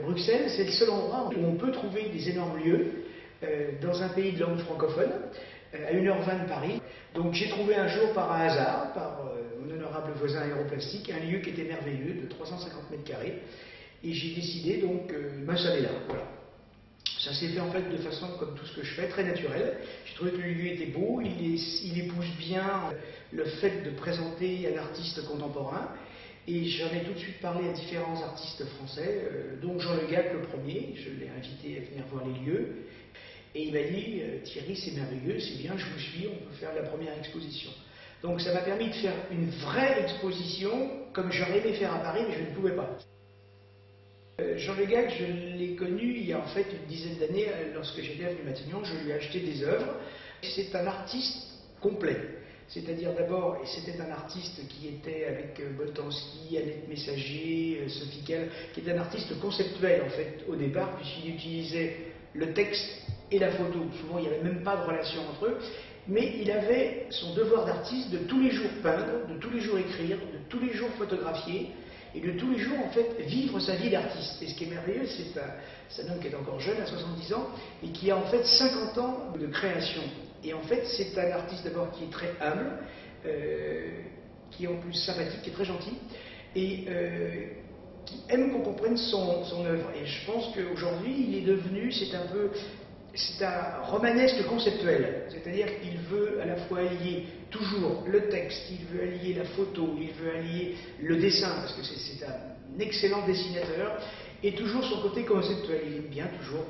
Bruxelles, c'est le seul endroit où on peut trouver des énormes lieux dans un pays de langue francophone, à 1h20 de Paris. Donc j'ai trouvé un jour par un hasard, par mon honorable voisin Aéroplastique, un lieu qui était merveilleux, de 350 mètres carrés. Et j'ai décidé donc de m'installer là. Voilà. Ça s'est fait en fait de façon, comme tout ce que je fais, très naturelle. J'ai trouvé que le lieu était beau, il épouse bien le fait de présenter un artiste contemporain. Et j'en ai tout de suite parlé à différents artistes français, dont Jean Le Gac le premier. Je l'ai invité à venir voir les lieux. Et il m'a dit, Thierry, c'est merveilleux, c'est bien, je vous suis, on peut faire la première exposition. Donc ça m'a permis de faire une vraie exposition, comme j'aurais aimé faire à Paris, mais je ne pouvais pas. Jean Le Gac, je l'ai connu il y a en fait une dizaine d'années, lorsque j'étais à Matignon, je lui ai acheté des œuvres. C'est un artiste complet. C'est-à-dire d'abord, c'était un artiste qui était avec Boltanski, Annette Messager, Sophie Kell, qui est un artiste conceptuel en fait au départ, puisqu'il utilisait le texte et la photo. Souvent, il n'y avait même pas de relation entre eux, mais il avait son devoir d'artiste de tous les jours peindre, de tous les jours écrire, de tous les jours photographier, et de tous les jours, en fait, vivre sa vie d'artiste. Et ce qui est merveilleux, c'est un homme qui est encore jeune, à 70 ans, et qui a en fait 50 ans de création. Et en fait, c'est un artiste d'abord qui est très humble, qui est en plus sympathique, qui est très gentil, et qui aime qu'on comprenne son œuvre. Et je pense qu'aujourd'hui, il est devenu, c'est un romanesque conceptuel, c'est-à-dire qu'il veut à la fois allier toujours le texte, il veut allier la photo, il veut allier le dessin, parce que c'est un excellent dessinateur, et toujours son côté conceptuel, il aime bien toujours